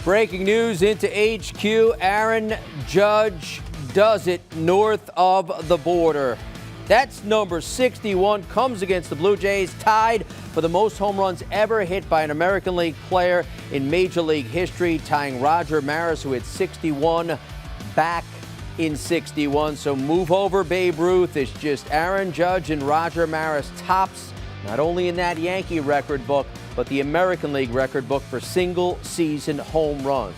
Breaking news into HQ. Aaron Judge does it north of the border. That's number 61, comes against the Blue Jays, tied for the most home runs ever hit by an American League player in Major League history, tying Roger Maris, who hit 61 back in 61. So move over Babe Ruth. It's just Aaron Judge and Roger Maris tops, not only in that Yankee record book, but the American League record book for single-season home runs.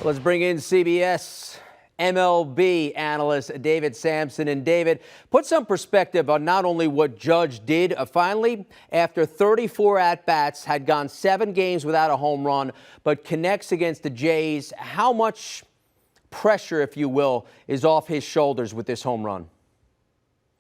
Let's bring in CBS MLB analyst David Samson. And David, put some perspective on not only what Judge did, finally, after 34 at-bats, had gone 7 games without a home run, but connects against the Jays. How much pressure, if you will, is off his shoulders with this home run?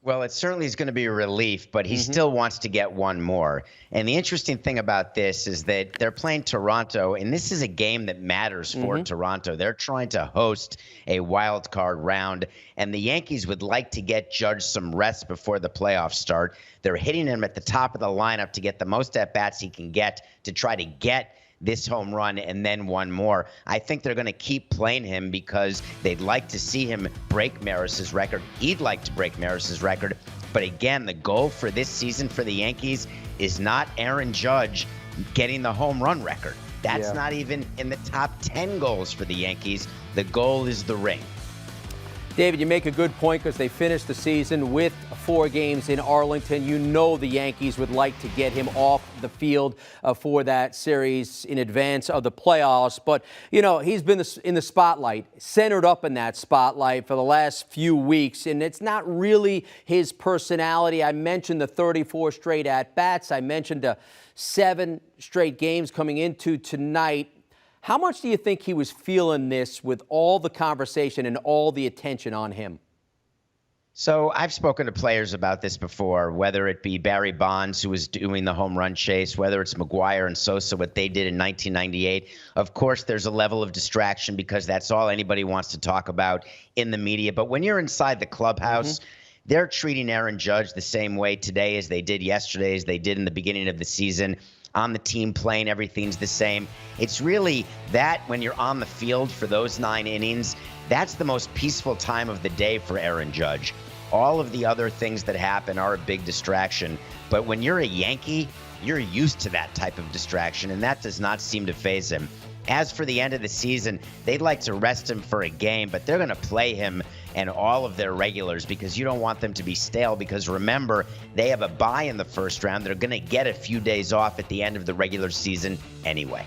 Well, it certainly is going to be a relief, but he still wants to get one more. And the interesting thing about this is that they're playing Toronto, and this is a game that matters for Toronto. They're trying to host a wild card round, and the Yankees would like to get Judge some rest before the playoffs start. They're hitting him at the top of the lineup to get the most at-bats he can get to try to get this home run and then one more. I think they're going to keep playing him because they'd like to see him break Maris's record. He'd like to break Maris's record. But again, the goal for this season for the Yankees is not Aaron Judge getting the home run record. That's not even in the top 10 goals for the Yankees. The goal is the ring. David, you make a good point because they finished the season with 4 games in Arlington. You know the Yankees would like to get him off the field for that series in advance of the playoffs. But, you know, he's been in the spotlight, centered up in that spotlight for the last few weeks. And it's not really his personality. I mentioned the 34 straight at-bats. I mentioned the 7 straight games coming into tonight. How much do you think he was feeling this with all the conversation and all the attention on him? So I've spoken to players about this before, whether it be Barry Bonds, who was doing the home run chase, whether it's McGuire and Sosa, what they did in 1998. Of course, there's a level of distraction because that's all anybody wants to talk about in the media. But when you're inside the clubhouse, they're treating Aaron Judge the same way today as they did yesterday, as they did in the beginning of the season. On the team playing, everything's the same. It's really that when you're on the field for those 9 innings, that's the most peaceful time of the day for Aaron Judge. All of the other things that happen are a big distraction. But when you're a Yankee, you're used to that type of distraction, and that does not seem to faze him. As for the end of the season, they'd like to rest him for a game, but they're going to play him and all of their regulars because you don't want them to be stale because remember, they have a bye in the first round. They're going to get a few days off at the end of the regular season anyway.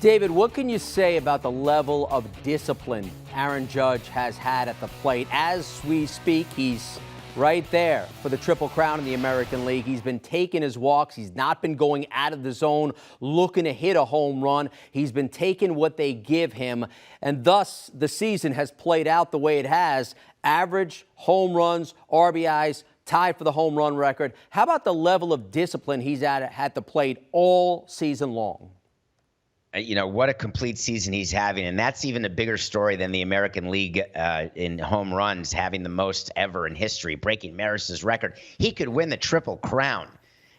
David, what can you say about the level of discipline Aaron Judge has had at the plate? As we speak, he's right there for the Triple Crown in the American League. He's been taking his walks. He's not been going out of the zone looking to hit a home run. He's been taking what they give him, and thus the season has played out the way it has. Average, home runs, RBIs, tied for the home run record. How about the level of discipline he's at the plate all season long? You know, what a complete season he's having. And that's even a bigger story than the American League in home runs, having the most ever in history, breaking Maris's record. He could win the Triple Crown.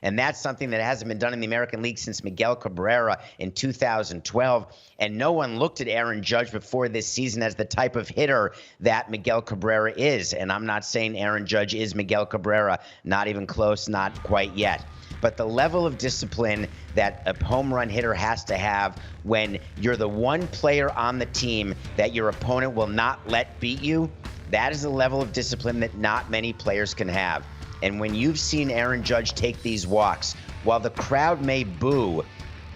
And that's something that hasn't been done in the American League since Miguel Cabrera in 2012. And no one looked at Aaron Judge before this season as the type of hitter that Miguel Cabrera is. And I'm not saying Aaron Judge is Miguel Cabrera, not even close, not quite yet. But the level of discipline that a home run hitter has to have when you're the one player on the team that your opponent will not let beat you, that is a level of discipline that not many players can have. And when you've seen Aaron Judge take these walks, while the crowd may boo,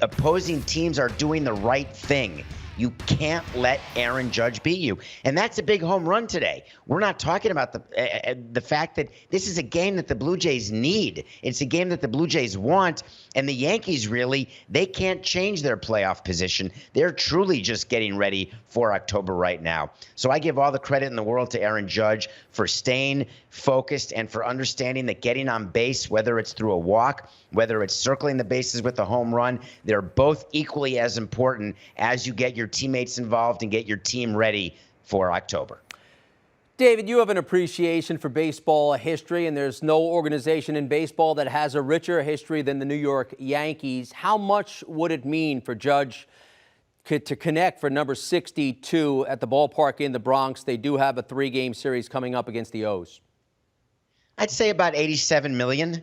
opposing teams are doing the right thing. You can't let Aaron Judge beat you. And that's a big home run today. We're not talking about the fact that this is a game that the Blue Jays need. It's a game that the Blue Jays want. And the Yankees, really, they can't change their playoff position. They're truly just getting ready for October right now. So I give all the credit in the world to Aaron Judge for staying focused and for understanding that getting on base, whether it's through a walk, whether it's circling the bases with a home run, they're both equally as important as you get your teammates involved and get your team ready for October. David, you have an appreciation for baseball history, and there's no organization in baseball that has a richer history than the New York Yankees. How much would it mean for Judge to connect for number 62 at the ballpark in the Bronx? They do have a 3-game series coming up against the O's. I'd say about 87 million.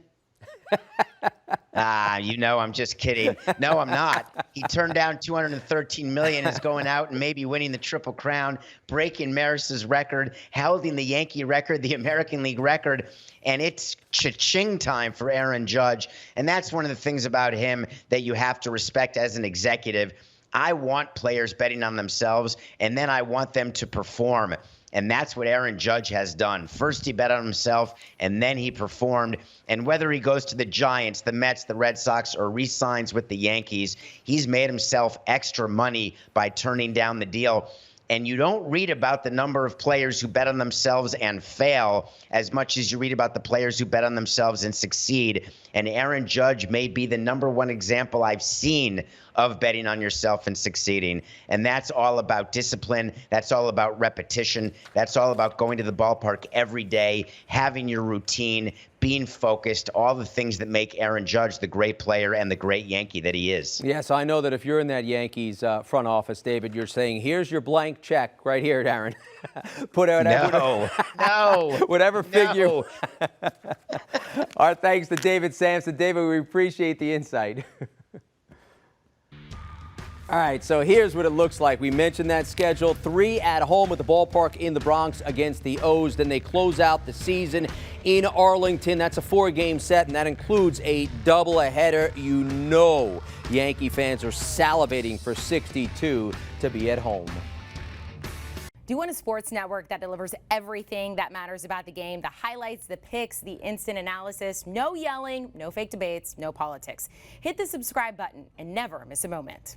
I'm just kidding. No, I'm not. He turned down 213 million, is going out and maybe winning the Triple Crown, breaking Maris's record, holding the Yankee record, the American League record, and it's cha-ching time for Aaron Judge. And that's one of the things about him that you have to respect as an executive. I want players betting on themselves, and then I want them to perform. And that's what Aaron Judge has done. First, he bet on himself, and then he performed. And whether he goes to the Giants, the Mets, the Red Sox, or re-signs with the Yankees, he's made himself extra money by turning down the deal. And you don't read about the number of players who bet on themselves and fail as much as you read about the players who bet on themselves and succeed. And Aaron Judge may be the number one example I've seen of betting on yourself and succeeding. And that's all about discipline. That's all about repetition. That's all about going to the ballpark every day, having your routine, being focused, all the things that make Aaron Judge the great player and the great Yankee that he is. Yes, I know that if you're in that Yankees front office, David, you're saying, here's your blank check right here, Aaron. Put out whatever figure. No. Our thanks to David Samson. David, we appreciate the insight. All right, so here's what it looks like. We mentioned that schedule. 3 at home at the ballpark in the Bronx against the O's. Then they close out the season in Arlington. That's a 4-game set, and that includes a doubleheader. You know Yankee fans are salivating for 62 to be at home. Do you want a sports network that delivers everything that matters about the game? The highlights, the picks, the instant analysis, no yelling, no fake debates, no politics. Hit the subscribe button and never miss a moment.